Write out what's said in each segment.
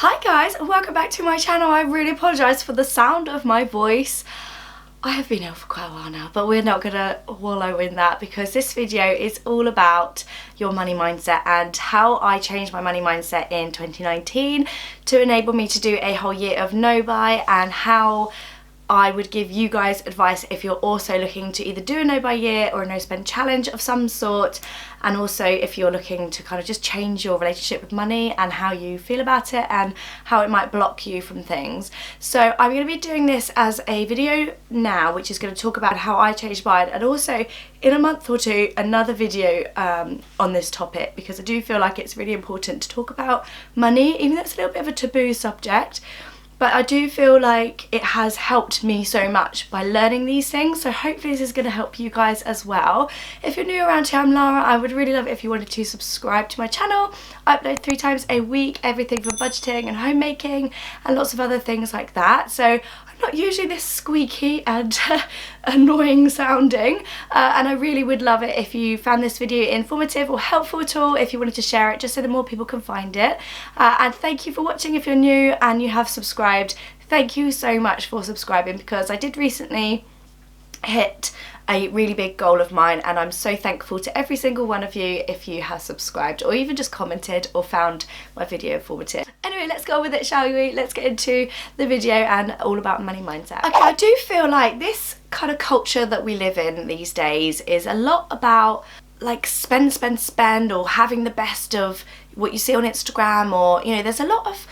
Hi guys, and welcome back to my channel. I really apologise for the sound of my voice. I have been ill for quite a while now, but we're not gonna wallow in that because this video is all about your money mindset and how I changed my money mindset in 2019 to enable me to do a whole year of no buy, and how I would give you guys advice if you're also looking to either do a no buy year or a no spend challenge of some sort, and also if you're looking to kind of just change your relationship with money and how you feel about it and how it might block you from things. So I'm going to be doing this as a video now, which is going to talk about how I changed mine, and also in a month or two another video on this topic, because I do feel like it's really important to talk about money, even though it's a little bit of a taboo subject. But I do feel like it has helped me so much by learning these things, so hopefully this is going to help you guys as well. If you're new around here, I'm Lara. I would really love it if you wanted to subscribe to my channel. I upload 3 times a week, everything from budgeting and homemaking and lots of other things like that. So I'm not usually this squeaky and annoying sounding, and I really would love it if you found this video informative or helpful at all, if you wanted to share it just so that more people can find it. And thank you for watching if you're new and you have subscribed. Thank you so much for subscribing, because I did recently hit a really big goal of mine, and I'm so thankful to every single one of you if you have subscribed or even just commented or found my video informative. Anyway, let's go with it, shall we? Let's get into the video and all about money mindset. Okay, I do feel like this kind of culture that we live in these days is a lot about like spend, or having the best of what you see on Instagram, or you know, there's a lot of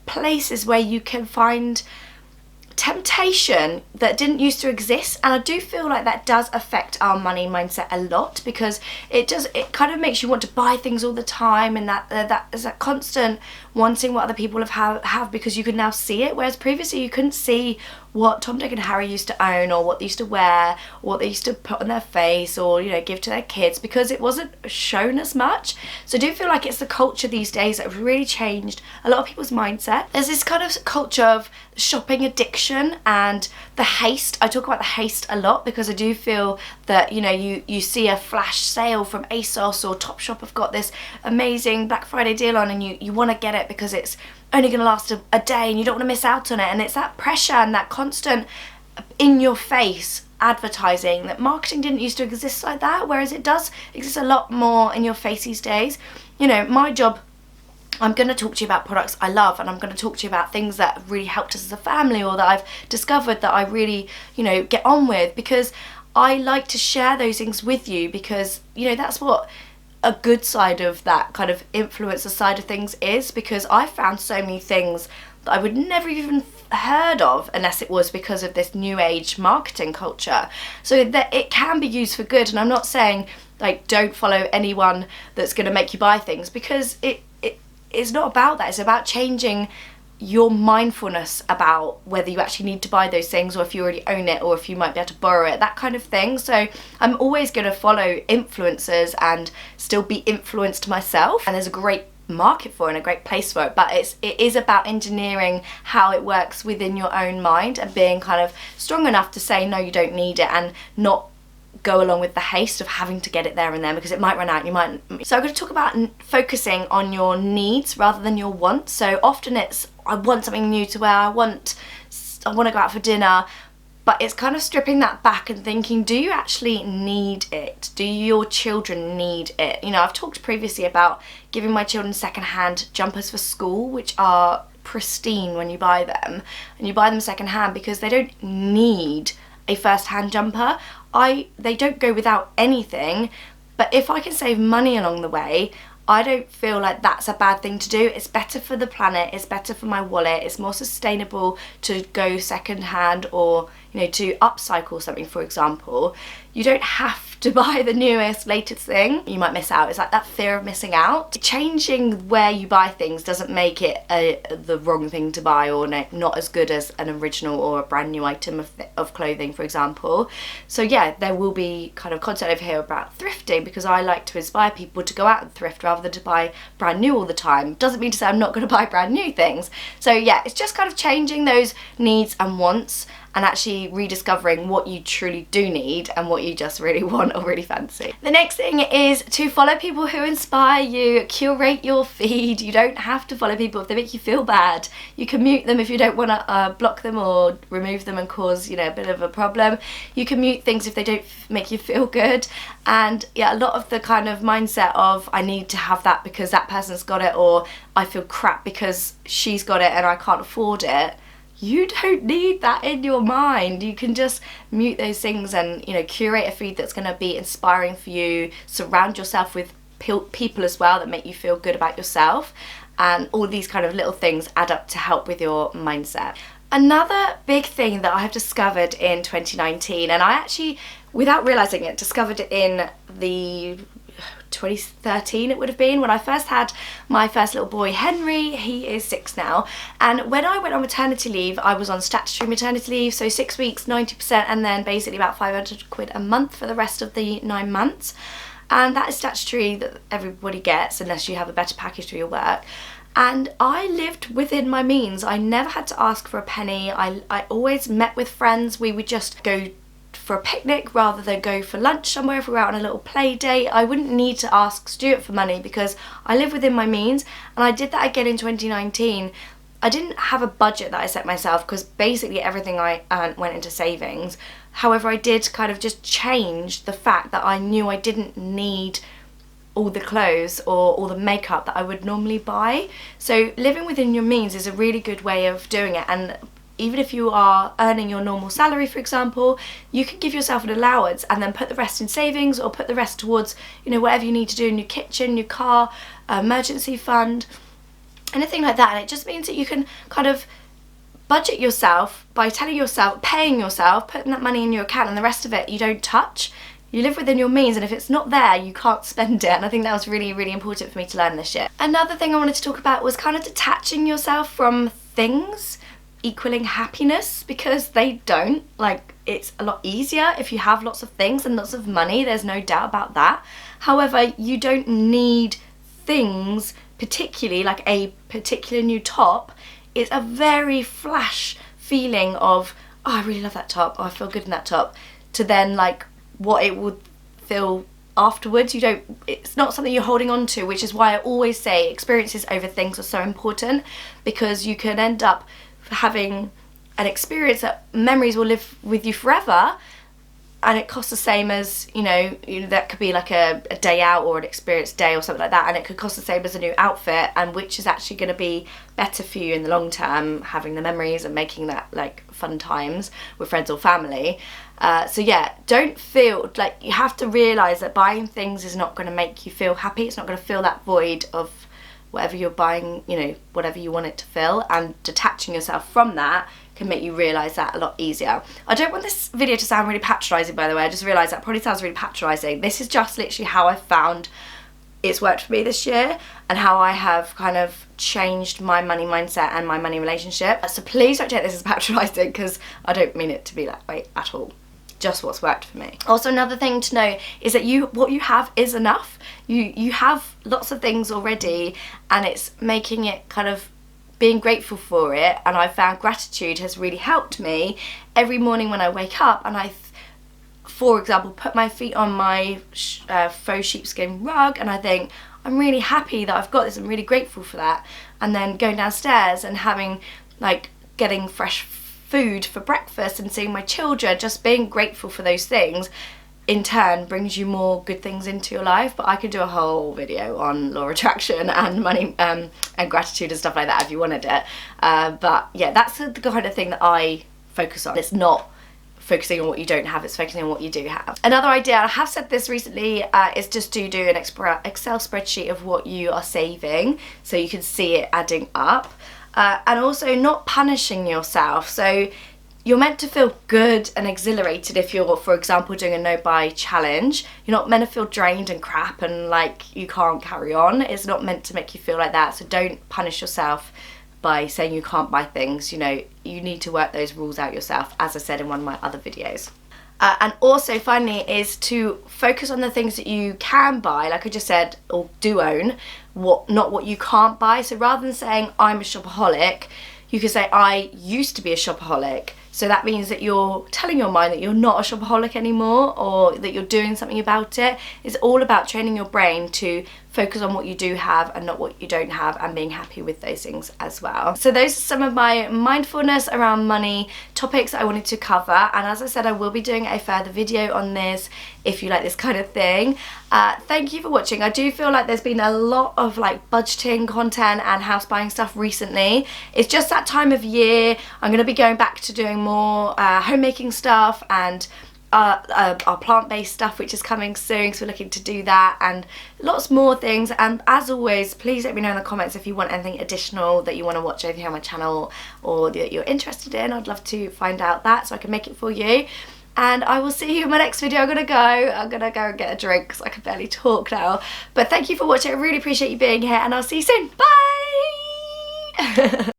places where you can find temptation that didn't used to exist, and I do feel like that does affect our money mindset a lot, because it kind of makes you want to buy things all the time, and that is that constant wanting what other people have because you can now see it, whereas previously you couldn't see what Tom, Dick and Harry used to own, or what they used to wear, or what they used to put on their face, or you know, give to their kids, because it wasn't shown as much. So I do feel like it's the culture these days that have really changed a lot of people's mindset. There's this kind of culture of shopping addiction and the haste. I talk about the haste a lot because I do feel that, you know, you see a flash sale from ASOS or Topshop have got this amazing Black Friday deal on, and you want to get it because it's only going to last a day and you don't want to miss out on it. And it's that pressure and that constant in your face advertising that marketing didn't used to exist like that, whereas it does exist a lot more in your face these days. You know, my job, I'm going to talk to you about products I love, and I'm going to talk to you about things that really helped us as a family, or that I've discovered that I really, you know, get on with, because I like to share those things with you, because, you know, that's what a good side of that kind of influencer side of things is, because I found so many things that I would never even heard of unless it was because of this new age marketing culture. So that it can be used for good, and I'm not saying like don't follow anyone that's going to make you buy things, because it's not about that. It's about changing your mindfulness about whether you actually need to buy those things, or if you already own it, or if you might be able to borrow it, that kind of thing. So I'm always going to follow influencers and still be influenced myself, and there's a great market for it and a great place for it, but it is about engineering how it works within your own mind, and being kind of strong enough to say no, you don't need it, and not go along with the haste of having to get it there and then, because it might run out. So I'm going to talk about focusing on your needs rather than your wants. So often it's, I want something new to wear, I want to go out for dinner, but it's kind of stripping that back and thinking, do you actually need it? Do your children need it? You know, I've talked previously about giving my children second-hand jumpers for school, which are pristine when you buy them, and you buy them second-hand because they don't need a first-hand jumper. They don't go without anything, but if I can save money along the way, I don't feel like that's a bad thing to do. It's better for the planet, it's better for my wallet, it's more sustainable to go second hand, or you know, to upcycle something, for example. You don't have to buy the newest, latest thing. You might miss out. It's like that fear of missing out. Changing where you buy things doesn't make it the wrong thing to buy, or not as good as an original or a brand new item of clothing, for example. So yeah, there will be kind of content over here about thrifting, because I like to inspire people to go out and thrift rather than to buy brand new all the time. Doesn't mean to say I'm not going to buy brand new things. So yeah, it's just kind of changing those needs and wants, and actually rediscovering what you truly do need and what you just really want or really fancy. The next thing is to follow people who inspire you. Curate your feed. You don't have to follow people if they make you feel bad. You can mute them if you don't want to block them or remove them and cause, you know, a bit of a problem. You can mute things if they don't make you feel good. And yeah, a lot of the kind of mindset of I need to have that because that person's got it, or I feel crap because she's got it and I can't afford it. You don't need that in your mind. You can just mute those things and, you know, curate a feed that's going to be inspiring for you. Surround yourself with people as well that make you feel good about yourself, and all these kind of little things add up to help with your mindset. Another big thing that I have discovered in 2019, and I actually, without realising it, discovered it in the 2013 it would have been, when I first had my first little boy Henry. He is 6 now, and when I went on maternity leave I was on statutory maternity leave, so 6 weeks, 90%, and then basically about 500 quid a month for the rest of the 9 months, and that is statutory that everybody gets unless you have a better package through your work. And I lived within my means. I never had to ask for a penny. I always met with friends. We would just go for a picnic rather than go for lunch somewhere. If we were out on a little play date, I wouldn't need to ask Stuart for money because I live within my means. And I did that again in 2019. I didn't have a budget that I set myself because basically everything I earned went into savings. However, I did kind of just change the fact that I knew I didn't need all the clothes or all the makeup that I would normally buy. So living within your means is a really good way of doing it. And even if you are earning your normal salary, for example, you can give yourself an allowance and then put the rest in savings, or put the rest towards, you know, whatever you need to do in your kitchen, your car, emergency fund, anything like that. And it just means that you can kind of budget yourself by telling yourself, paying yourself, putting that money in your account, and the rest of it you don't touch. You live within your means, and if it's not there, you can't spend it. And I think that was really, really important for me to learn this year. Another thing I wanted to talk about was kind of detaching yourself from things equaling happiness, because they don't. Like, it's a lot easier if you have lots of things and lots of money, there's no doubt about that. However, you don't need things, particularly like a particular new top. It's a very flash feeling of, oh, I really love that top, oh, I feel good in that top, to then like what it would feel afterwards. It's not something you're holding on to, which is why I always say experiences over things are so important, because you can end up having an experience that memories will live with you forever, and it costs the same as, you know, that could be like a day out or an experience day or something like that, and it could cost the same as a new outfit, and which is actually going to be better for you in the long term, having the memories and making that like fun times with friends or family. So yeah, don't feel like you have to realise that buying things is not going to make you feel happy. It's not going to fill that void of whatever you're buying, you know, whatever you want it to fill, and detaching yourself from that can make you realise that a lot easier. I don't want this video to sound really patronising, by the way. I just realised that probably sounds really patronising. This is just literally how I found it's worked for me this year, and how I have kind of changed my money mindset and my money relationship. So please don't take this as patronising, because I don't mean it to be that way at all. Just what's worked for me. Also, another thing to know is that what you have is enough. You have lots of things already, and it's making it kind of being grateful for it. And I found gratitude has really helped me every morning when I wake up and I, for example, put my feet on my faux sheepskin rug and I think, I'm really happy that I've got this, I'm really grateful for that. And then going downstairs and having, like, getting fresh food for breakfast and seeing my children, just being grateful for those things in turn brings you more good things into your life. But I could do a whole video on law of attraction and money and gratitude and stuff like that if you wanted it. But yeah, that's the kind of thing that I focus on. It's not focusing on what you don't have, it's focusing on what you do have. Another idea, I have said this recently, is just to do an Excel spreadsheet of what you are saving so you can see it adding up. And also not punishing yourself. So you're meant to feel good and exhilarated if you're, for example, doing a no-buy challenge. You're not meant to feel drained and crap and like you can't carry on. It's not meant to make you feel like that. So don't punish yourself by saying you can't buy things. You know, you need to work those rules out yourself, as I said in one of my other videos. And also, finally, is to focus on the things that you can buy, like I just said, or do own, not what you can't buy. So rather than saying I'm a shopaholic, you could say I used to be a shopaholic. So that means that you're telling your mind that you're not a shopaholic anymore, or that you're doing something about it. It's all about training your brain to focus on what you do have and not what you don't have, and being happy with those things as well. So those are some of my mindfulness around money topics that I wanted to cover, and as I said, I will be doing a further video on this if you like this kind of thing. Thank you for watching. I do feel like there's been a lot of like budgeting content and house buying stuff recently. It's just that time of year. I'm going to be going back to doing more homemaking stuff and our plant-based stuff, which is coming soon, so we're looking to do that and lots more things. And as always, please let me know in the comments if you want anything additional that you want to watch over here on my channel or that you're interested in. I'd love to find out that so I can make it for you. And I will see you in my next video. I'm gonna go and get a drink because I can barely talk now. But thank you for watching. I really appreciate you being here, and I'll see you soon. Bye.